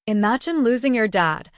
Imagine losing your dad,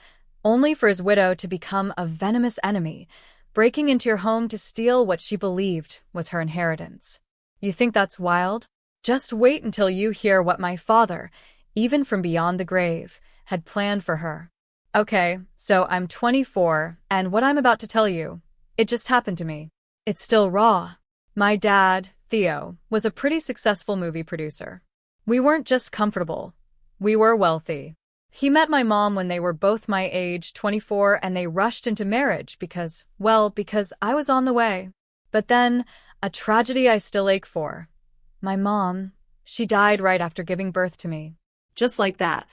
only for his widow to become a venomous enemy, breaking into your home to steal what she believed was her inheritance. You think that's wild? Just wait until you hear what my father, even from beyond the grave, had planned for her. Okay, so I'm 24, and what I'm about to tell you, it just happened to me. It's still raw. My dad, Theo, was a pretty successful movie producer. We weren't just comfortable, we were wealthy. He met my mom when they were both my age, 24, and they rushed into marriage because I was on the way. But then, a tragedy I still ache for. My mom, she died right after giving birth to me. Just like that.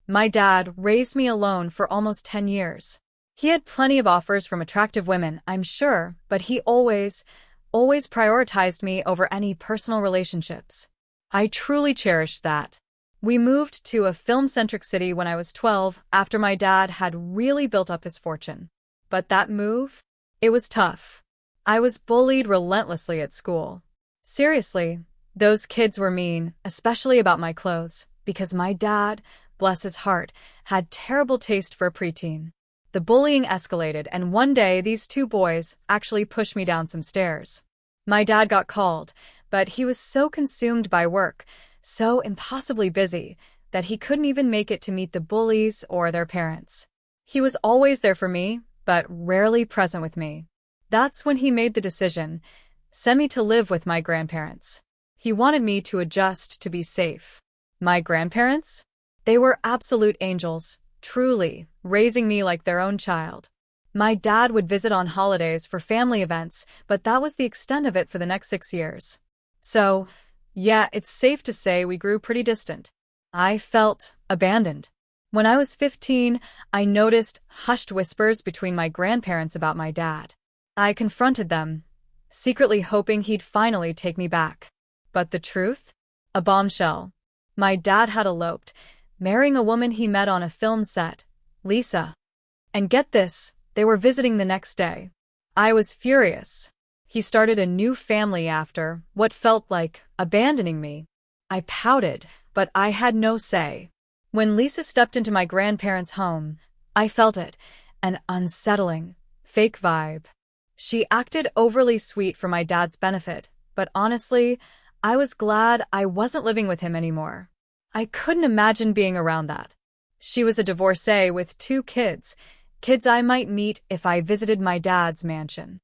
My dad raised me alone for almost 10 years. He had plenty of offers from attractive women, I'm sure, but he always prioritized me over any personal relationships. I truly cherished that. We moved to a film-centric city when I was 12 after my dad had really built up his fortune. But that move? It was tough. I was bullied relentlessly at school. Seriously, those kids were mean, especially about my clothes, because my dad, bless his heart, had terrible taste for a preteen. The bullying escalated, and one day these two boys actually pushed me down some stairs. My dad got called, but he was so consumed by work, so impossibly busy, that he couldn't even make it to meet the bullies or their parents. He was always there for me, but rarely present with me. That's when he made the decision, sent me to live with my grandparents. He wanted me to adjust to be safe. My grandparents? They were absolute angels, truly, raising me like their own child. My dad would visit on holidays for family events, but that was the extent of it for the next 6 years. So, yeah, it's safe to say we grew pretty distant. I felt abandoned. When I was 15, I noticed hushed whispers between my grandparents about my dad. I confronted them, secretly hoping he'd finally take me back. But the truth? A bombshell. My dad had eloped, marrying a woman he met on a film set, Lisa. And get this, they were visiting the next day. I was furious. He started a new family after what felt like abandoning me. I pouted, but I had no say. When Lisa stepped into my grandparents' home, I felt it, an unsettling, fake vibe. She acted overly sweet for my dad's benefit, but honestly, I was glad I wasn't living with him anymore. I couldn't imagine being around that. She was a divorcee with 2 kids I might meet if I visited my dad's mansion.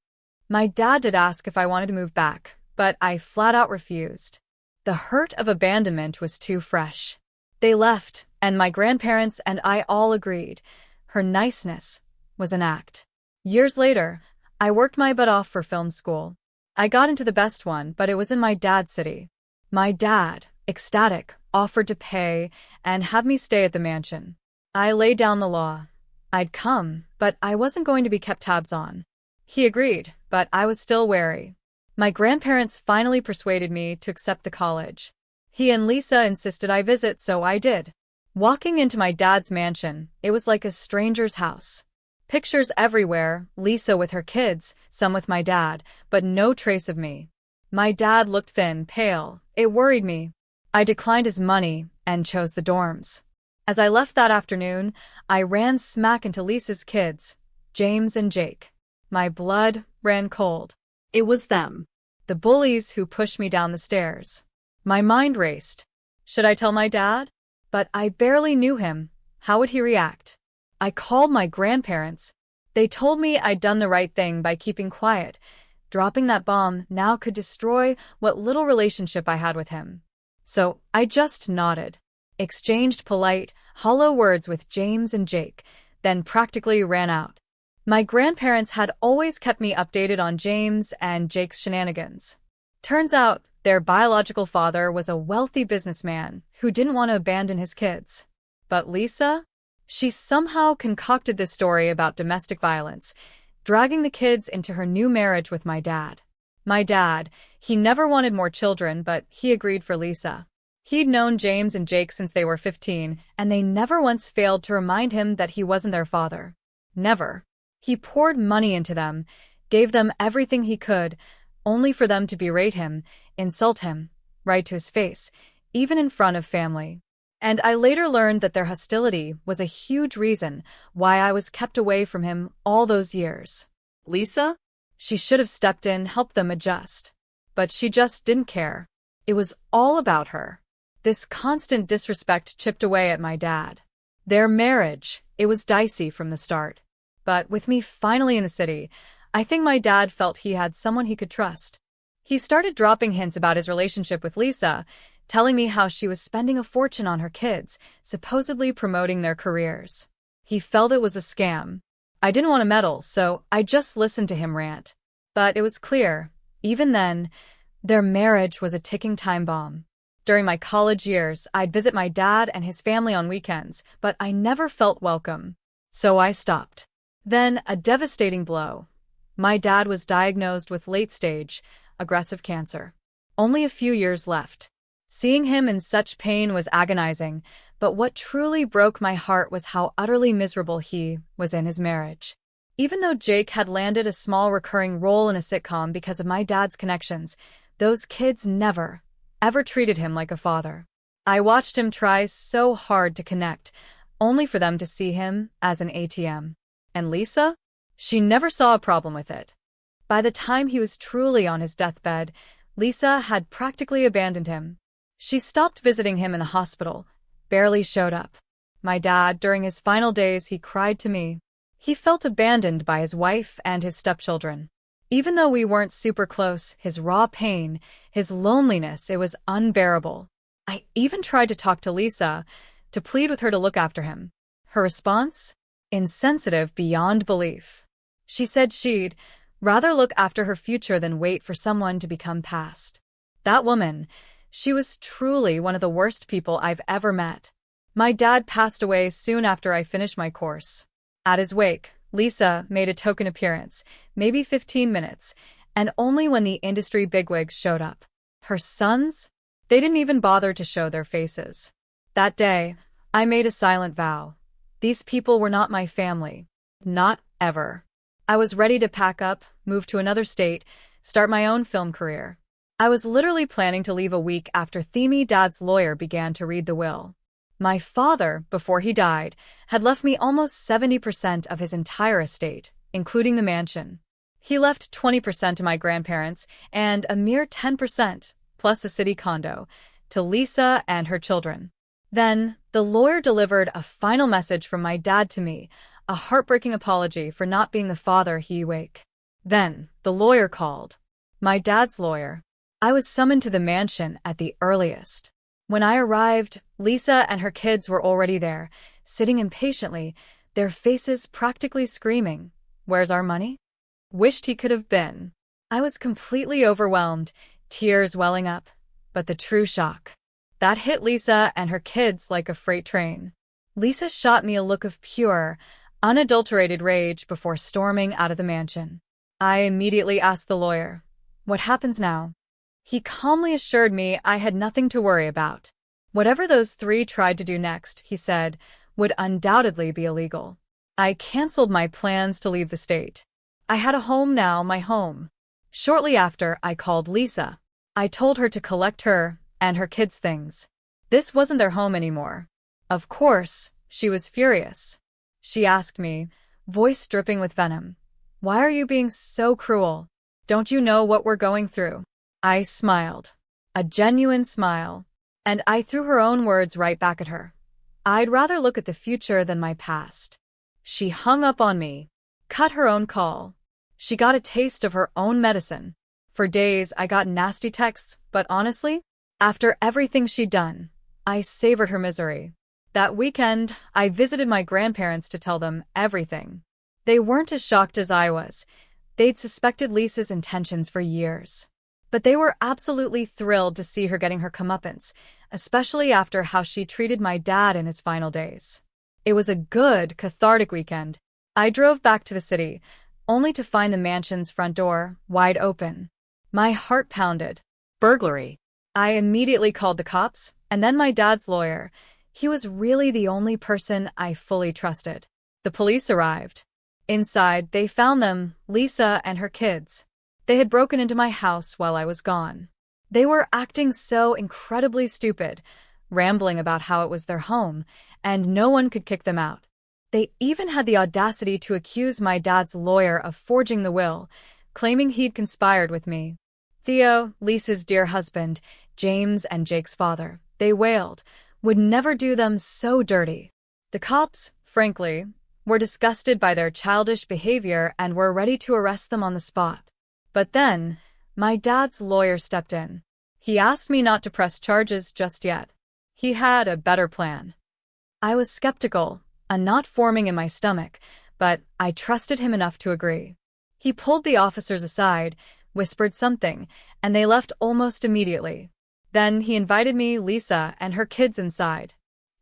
My dad did ask if I wanted to move back, but I flat out refused. The hurt of abandonment was too fresh. They left, and my grandparents and I all agreed. Her niceness was an act. Years later, I worked my butt off for film school. I got into the best one, but it was in my dad's city. My dad, ecstatic, offered to pay and have me stay at the mansion. I laid down the law. I'd come, but I wasn't going to be kept tabs on. He agreed, but I was still wary. My grandparents finally persuaded me to accept the college. He and Lisa insisted I visit, so I did. Walking into my dad's mansion, it was like a stranger's house. Pictures everywhere, Lisa with her kids, some with my dad, but no trace of me. My dad looked thin, pale. It worried me. I declined his money and chose the dorms. As I left that afternoon, I ran smack into Lisa's kids, James and Jake. My blood ran cold. It was them. The bullies who pushed me down the stairs. My mind raced. Should I tell my dad? But I barely knew him. How would he react? I called my grandparents. They told me I'd done the right thing by keeping quiet. Dropping that bomb now could destroy what little relationship I had with him. So I just nodded, exchanged polite, hollow words with James and Jake, then practically ran out. My grandparents had always kept me updated on James and Jake's shenanigans. Turns out, their biological father was a wealthy businessman who didn't want to abandon his kids. But Lisa? She somehow concocted this story about domestic violence, dragging the kids into her new marriage with my dad. My dad, he never wanted more children, but he agreed for Lisa. He'd known James and Jake since they were 15, and they never once failed to remind him that he wasn't their father. Never. He poured money into them, gave them everything he could, only for them to berate him, insult him, right to his face, even in front of family. And I later learned that their hostility was a huge reason why I was kept away from him all those years. Lisa? She should have stepped in, helped them adjust. But she just didn't care. It was all about her. This constant disrespect chipped away at my dad. Their marriage, it was dicey from the start. But with me finally in the city, I think my dad felt he had someone he could trust. He started dropping hints about his relationship with Lisa, telling me how she was spending a fortune on her kids, supposedly promoting their careers. He felt it was a scam. I didn't want to meddle, so I just listened to him rant. But it was clear, even then, their marriage was a ticking time bomb. During my college years, I'd visit my dad and his family on weekends, but I never felt welcome. So I stopped. Then, a devastating blow. My dad was diagnosed with late-stage, aggressive cancer. Only a few years left. Seeing him in such pain was agonizing, but what truly broke my heart was how utterly miserable he was in his marriage. Even though Jake had landed a small recurring role in a sitcom because of my dad's connections, those kids never, ever treated him like a father. I watched him try so hard to connect, only for them to see him as an ATM. And Lisa? She never saw a problem with it. By the time he was truly on his deathbed, Lisa had practically abandoned him. She stopped visiting him in the hospital, barely showed up. My dad, during his final days, he cried to me. He felt abandoned by his wife and his stepchildren. Even though we weren't super close, his raw pain, his loneliness, it was unbearable. I even tried to talk to Lisa, to plead with her to look after him. Her response? Insensitive beyond belief. She said she'd rather look after her future than wait for someone to become past. That woman, she was truly one of the worst people I've ever met. My dad passed away soon after I finished my course. At his wake, Lisa made a token appearance, maybe 15 minutes, and only when the industry bigwigs showed up. Her sons? They didn't even bother to show their faces. That day, I made a silent vow. These people were not my family. Not ever. I was ready to pack up, move to another state, start my own film career. I was literally planning to leave a week after Themi Dad's lawyer began to read the will. My father, before he died, had left me almost 70% of his entire estate, including the mansion. He left 20% to my grandparents and a mere 10%, plus a city condo, to Lisa and her children. Then, the lawyer delivered a final message from my dad to me, a heartbreaking apology for not being the father he wake. Then, the lawyer called. My dad's lawyer. I was summoned to the mansion at the earliest. When I arrived, Lisa and her kids were already there, sitting impatiently, their faces practically screaming, "Where's our money?" Wished he could have been. I was completely overwhelmed, tears welling up. But the true shock. That hit Lisa and her kids like a freight train. Lisa shot me a look of pure, unadulterated rage before storming out of the mansion. I immediately asked the lawyer, "What happens now?" He calmly assured me I had nothing to worry about. Whatever those three tried to do next, he said, would undoubtedly be illegal. I canceled my plans to leave the state. I had a home now, my home. Shortly after, I called Lisa. I told her to collect her and her kids' things. This wasn't their home anymore. Of course, she was furious. She asked me, voice dripping with venom, "Why are you being so cruel? Don't you know what we're going through?" I smiled. A genuine smile. And I threw her own words right back at her. I'd rather look at the future than my past. She hung up on me. Cut her own call. She got a taste of her own medicine. For days, I got nasty texts, but honestly, after everything she'd done, I savored her misery. That weekend, I visited my grandparents to tell them everything. They weren't as shocked as I was. They'd suspected Lisa's intentions for years. But they were absolutely thrilled to see her getting her comeuppance, especially after how she treated my dad in his final days. It was a good, cathartic weekend. I drove back to the city, only to find the mansion's front door wide open. My heart pounded. Burglary. I immediately called the cops, and then my dad's lawyer. He was really the only person I fully trusted. The police arrived. Inside, they found them, Lisa and her kids. They had broken into my house while I was gone. They were acting so incredibly stupid, rambling about how it was their home, and no one could kick them out. They even had the audacity to accuse my dad's lawyer of forging the will, claiming he'd conspired with me. Theo, Lisa's dear husband, James and Jake's father, they wailed, would never do them so dirty. The cops, frankly, were disgusted by their childish behavior and were ready to arrest them on the spot. But then, my dad's lawyer stepped in. He asked me not to press charges just yet. He had a better plan. I was skeptical, a knot forming in my stomach, but I trusted him enough to agree. He pulled the officers aside, whispered something, and they left almost immediately. Then he invited me, Lisa, and her kids inside.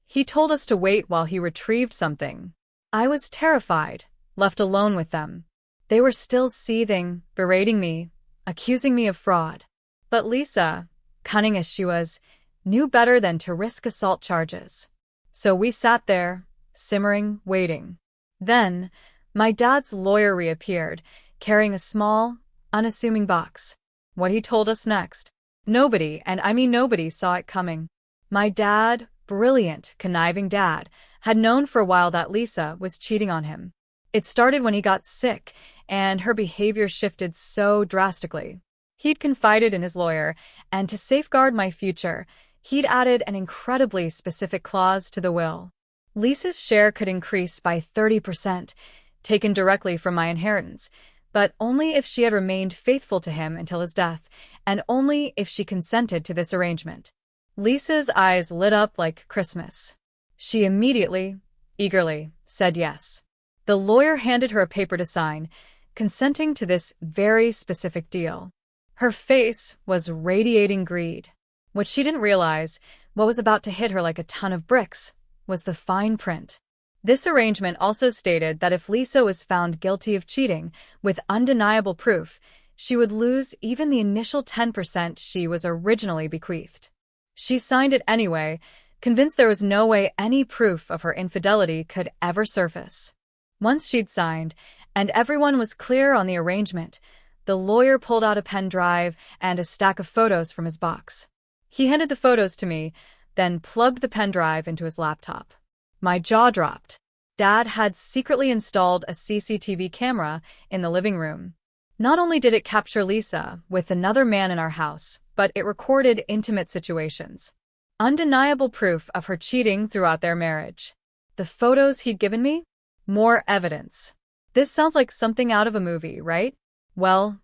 He told us to wait while he retrieved something. I was terrified, left alone with them. They were still seething, berating me, accusing me of fraud. But Lisa, cunning as she was, knew better than to risk assault charges. So we sat there, simmering, waiting. Then, my dad's lawyer reappeared, carrying a small, unassuming box. What he told us next. Nobody, and I mean nobody, saw it coming. My dad, brilliant, conniving dad, had known for a while that Lisa was cheating on him. It started when he got sick, and her behavior shifted so drastically. He'd confided in his lawyer, and to safeguard my future, he'd added an incredibly specific clause to the will. Lisa's share could increase by 30%, taken directly from my inheritance, but only if she had remained faithful to him until his death, and only if she consented to this arrangement. Lisa's eyes lit up like Christmas. She immediately, eagerly, said yes. The lawyer handed her a paper to sign, consenting to this very specific deal. Her face was radiating greed. What she didn't realize, what was about to hit her like a ton of bricks, was the fine print. This arrangement also stated that if Lisa was found guilty of cheating, with undeniable proof, she would lose even the initial 10% she was originally bequeathed. She signed it anyway, convinced there was no way any proof of her infidelity could ever surface. Once she'd signed, and everyone was clear on the arrangement, the lawyer pulled out a pen drive and a stack of photos from his box. He handed the photos to me, then plugged the pen drive into his laptop. My jaw dropped. Dad had secretly installed a CCTV camera in the living room. Not only did it capture Lisa with another man in our house, but it recorded intimate situations. Undeniable proof of her cheating throughout their marriage. The photos he'd given me? More evidence. This sounds like something out of a movie, right? Well,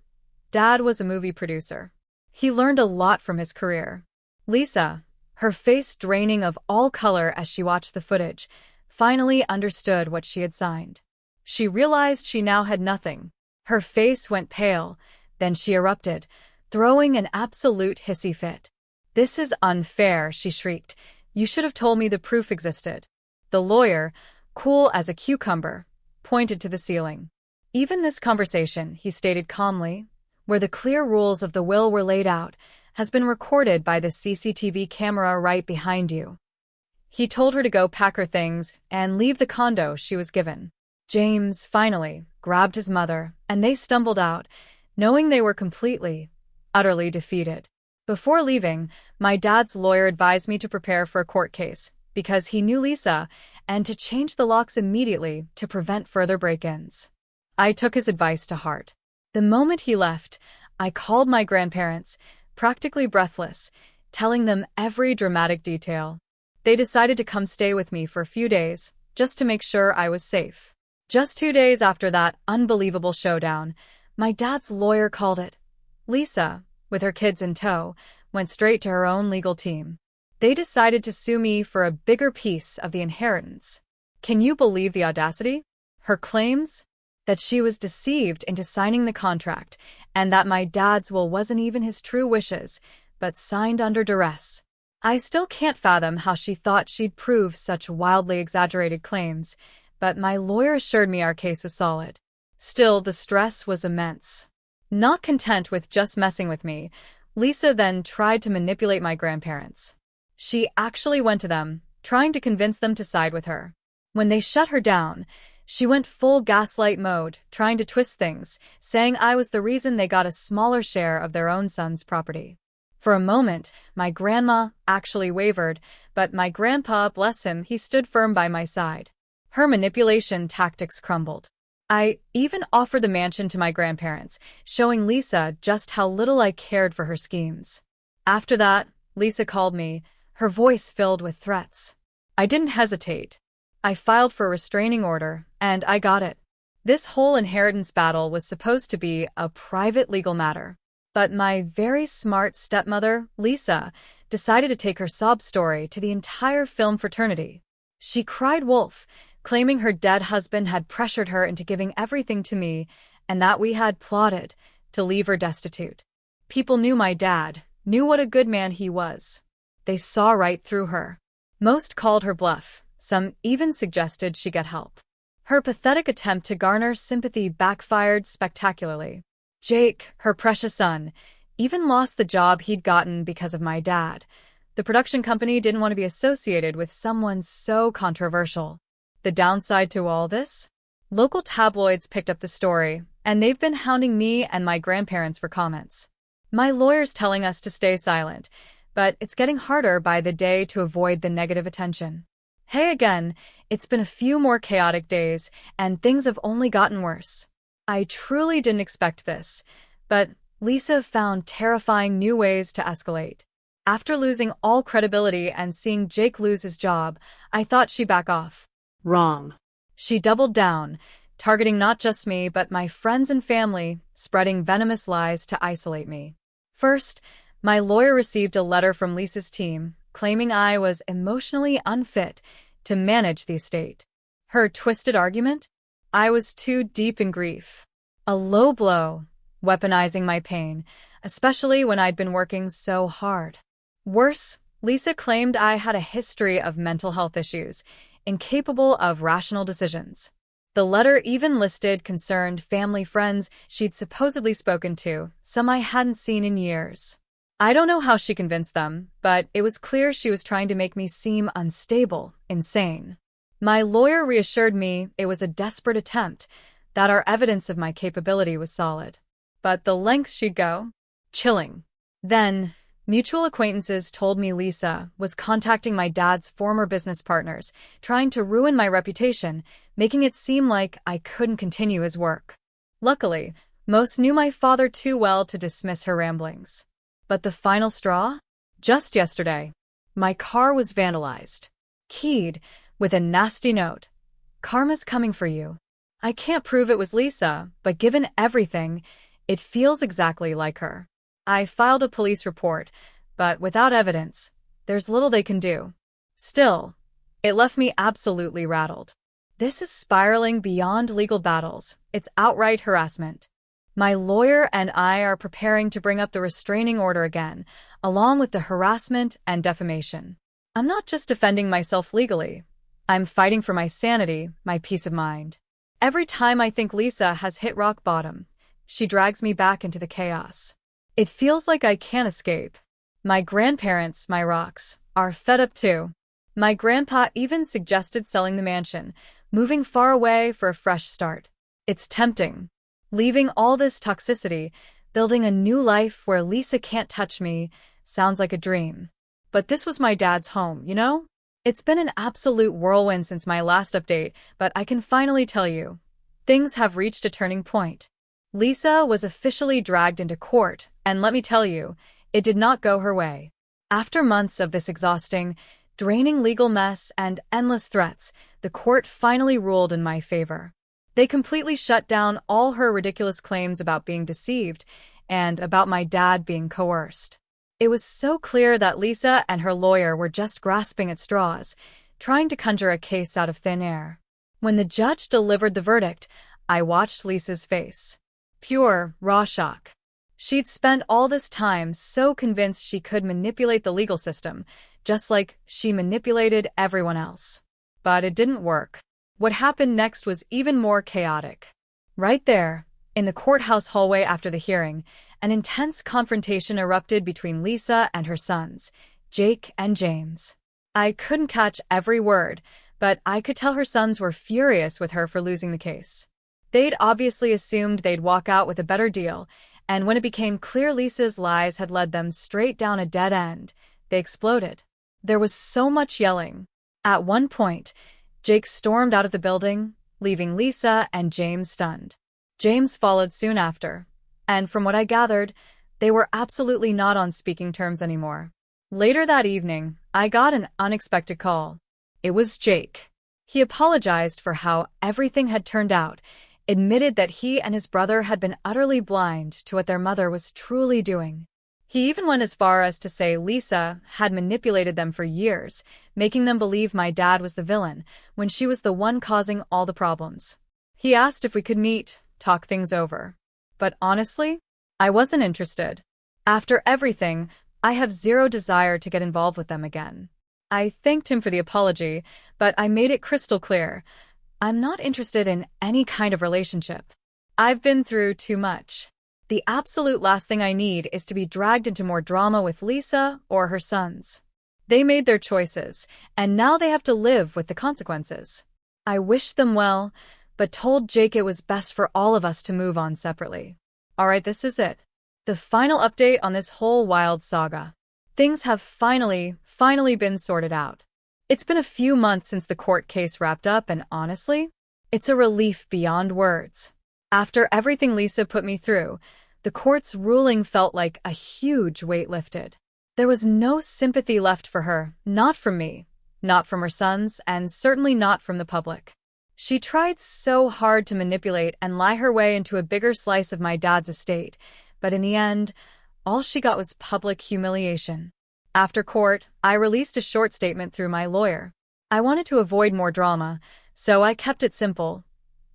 Dad was a movie producer. He learned a lot from his career. Lisa, her face draining of all color as she watched the footage, finally understood what she had signed. She realized she now had nothing. Her face went pale, then she erupted, throwing an absolute hissy fit. "This is unfair," she shrieked. "You should have told me the proof existed." The lawyer, cool as a cucumber, pointed to the ceiling. "Even this conversation," he stated calmly, "where the clear rules of the will were laid out, has been recorded by the CCTV camera right behind you." He told her to go pack her things and leave the condo she was given. James, finally, grabbed his mother, and they stumbled out, knowing they were completely, utterly defeated. Before leaving, my dad's lawyer advised me to prepare for a court case, because he knew Lisa, and to change the locks immediately to prevent further break-ins. I took his advice to heart. The moment he left, I called my grandparents, practically breathless, telling them every dramatic detail. They decided to come stay with me for a few days, just to make sure I was safe. Just 2 days after that unbelievable showdown, my dad's lawyer called it. Lisa, with her kids in tow, went straight to her own legal team. They decided to sue me for a bigger piece of the inheritance. Can you believe the audacity? Her claims? That she was deceived into signing the contract, and that my dad's will wasn't even his true wishes, but signed under duress. I still can't fathom how she thought she'd prove such wildly exaggerated claims, but my lawyer assured me our case was solid. Still, the stress was immense. Not content with just messing with me, Lisa then tried to manipulate my grandparents. She actually went to them, trying to convince them to side with her. When they shut her down, she went full gaslight mode, trying to twist things, saying I was the reason they got a smaller share of their own son's property. For a moment, my grandma actually wavered, but my grandpa, bless him, he stood firm by my side. Her manipulation tactics crumbled. I even offered the mansion to my grandparents, showing Lisa just how little I cared for her schemes. After that, Lisa called me, her voice filled with threats. I didn't hesitate. I filed for a restraining order, and I got it. This whole inheritance battle was supposed to be a private legal matter. But my very smart stepmother, Lisa, decided to take her sob story to the entire film fraternity. She cried wolf, claiming her dead husband had pressured her into giving everything to me and that we had plotted to leave her destitute. People knew my dad, knew what a good man he was. They saw right through her. Most called her bluff, some even suggested she get help. Her pathetic attempt to garner sympathy backfired spectacularly. Jake, her precious son, even lost the job he'd gotten because of my dad. The production company didn't want to be associated with someone so controversial. The downside to all this? Local tabloids picked up the story, and they've been hounding me and my grandparents for comments. My lawyer's telling us to stay silent, but it's getting harder by the day to avoid the negative attention. Hey again, it's been a few more chaotic days, and things have only gotten worse. I truly didn't expect this, but Lisa found terrifying new ways to escalate. After losing all credibility and seeing Jake lose his job, I thought she'd back off. Wrong. She doubled down, targeting not just me but my friends and family, spreading venomous lies to isolate me. First, my lawyer received a letter from Lisa's team, claiming I was emotionally unfit to manage the estate. Her twisted argument? I was too deep in grief. A low blow, weaponizing my pain, especially when I'd been working so hard. Worse, Lisa claimed I had a history of mental health issues, incapable of rational decisions. The letter even listed concerned family friends she'd supposedly spoken to, some I hadn't seen in years. I don't know how she convinced them, but it was clear she was trying to make me seem unstable, insane. My lawyer reassured me it was a desperate attempt, that our evidence of my capability was solid. But the lengths she'd go? Chilling. Then, mutual acquaintances told me Lisa was contacting my dad's former business partners, trying to ruin my reputation, making it seem like I couldn't continue his work. Luckily, most knew my father too well to dismiss her ramblings. But the final straw? Just yesterday, my car was vandalized. Keyed, with a nasty note. "Karma's coming for you." I can't prove it was Lisa, but given everything, it feels exactly like her. I filed a police report, but without evidence, there's little they can do. Still, it left me absolutely rattled. This is spiraling beyond legal battles. It's outright harassment. My lawyer and I are preparing to bring up the restraining order again, along with the harassment and defamation. I'm not just defending myself legally. I'm fighting for my sanity, my peace of mind. Every time I think Lisa has hit rock bottom, she drags me back into the chaos. It feels like I can't escape. My grandparents, my rocks, are fed up too. My grandpa even suggested selling the mansion, moving far away for a fresh start. It's tempting. Leaving all this toxicity, building a new life where Lisa can't touch me, sounds like a dream. But this was my dad's home, you know? It's been an absolute whirlwind since my last update, but I can finally tell you, things have reached a turning point. Lisa was officially dragged into court, and let me tell you, it did not go her way. After months of this exhausting, draining legal mess and endless threats, the court finally ruled in my favor. They completely shut down all her ridiculous claims about being deceived and about my dad being coerced. It was so clear that Lisa and her lawyer were just grasping at straws, trying to conjure a case out of thin air. When the judge delivered the verdict, I watched Lisa's face. Pure, raw shock. She'd spent all this time so convinced she could manipulate the legal system, just like she manipulated everyone else. But it didn't work. What happened next was even more chaotic. Right there, in the courthouse hallway after the hearing, an intense confrontation erupted between Lisa and her sons, Jake and James. I couldn't catch every word, but I could tell her sons were furious with her for losing the case. They'd obviously assumed they'd walk out with a better deal, and when it became clear Lisa's lies had led them straight down a dead end, they exploded. There was so much yelling. At one point, Jake stormed out of the building, leaving Lisa and James stunned. James followed soon after, and from what I gathered, they were absolutely not on speaking terms anymore. Later that evening, I got an unexpected call. It was Jake. He apologized for how everything had turned out, admitted that he and his brother had been utterly blind to what their mother was truly doing. He even went as far as to say Lisa had manipulated them for years, making them believe my dad was the villain when she was the one causing all the problems. He asked if we could meet, talk things over. But honestly, I wasn't interested. After everything, I have zero desire to get involved with them again. I thanked him for the apology, but I made it crystal clear. I'm not interested in any kind of relationship. I've been through too much. The absolute last thing I need is to be dragged into more drama with Lisa or her sons. They made their choices, and now they have to live with the consequences. I wished them well, but told Jake it was best for all of us to move on separately. Alright, this is it. The final update on this whole wild saga. Things have finally been sorted out. It's been a few months since the court case wrapped up, and honestly, it's a relief beyond words. After everything Lisa put me through, the court's ruling felt like a huge weight lifted. There was no sympathy left for her, not from me, not from her sons, and certainly not from the public. She tried so hard to manipulate and lie her way into a bigger slice of my dad's estate, but in the end, all she got was public humiliation. After court, I released a short statement through my lawyer. I wanted to avoid more drama, so I kept it simple.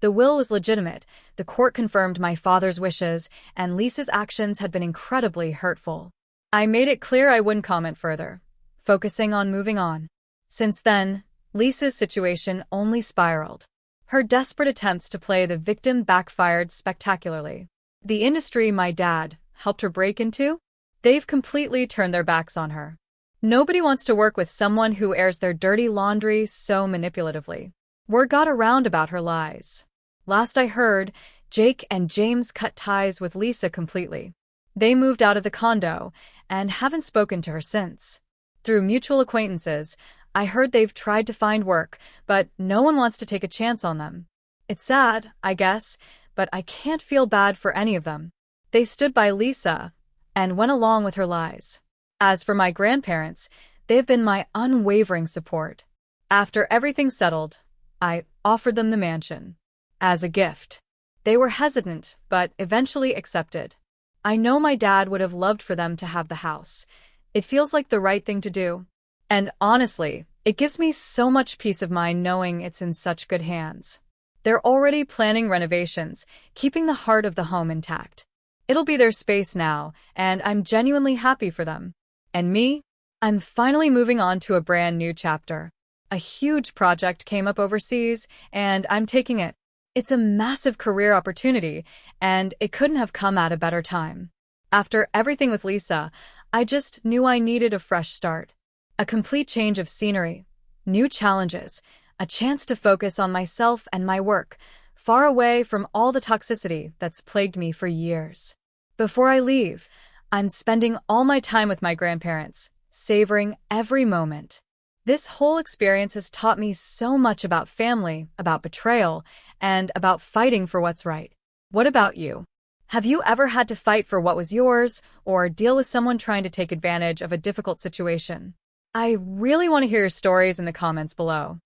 The will was legitimate, the court confirmed my father's wishes, and Lisa's actions had been incredibly hurtful. I made it clear I wouldn't comment further, focusing on moving on. Since then, Lisa's situation only spiraled. Her desperate attempts to play the victim backfired spectacularly. The industry my dad helped her break into? They've completely turned their backs on her. Nobody wants to work with someone who airs their dirty laundry so manipulatively. Word got around about her lies. Last I heard, Jake and James cut ties with Lisa completely. They moved out of the condo and haven't spoken to her since. Through mutual acquaintances, I heard they've tried to find work, but no one wants to take a chance on them. It's sad, I guess, but I can't feel bad for any of them. They stood by Lisa and went along with her lies. As for my grandparents, they've been my unwavering support. After everything settled, I offered them the mansion. As a gift. They were hesitant, but eventually accepted. I know my dad would have loved for them to have the house. It feels like the right thing to do. And honestly, it gives me so much peace of mind knowing it's in such good hands. They're already planning renovations, keeping the heart of the home intact. It'll be their space now, and I'm genuinely happy for them. And me? I'm finally moving on to a brand new chapter. A huge project came up overseas, and I'm taking it. It's a massive career opportunity, and it couldn't have come at a better time. After everything with Lisa, I just knew I needed a fresh start. A complete change of scenery, new challenges, a chance to focus on myself and my work, far away from all the toxicity that's plagued me for years. Before I leave, I'm spending all my time with my grandparents, savoring every moment. This whole experience has taught me so much about family, about betrayal, and about fighting for what's right. What about you? Have you ever had to fight for what was yours, or deal with someone trying to take advantage of a difficult situation? I really want to hear your stories in the comments below.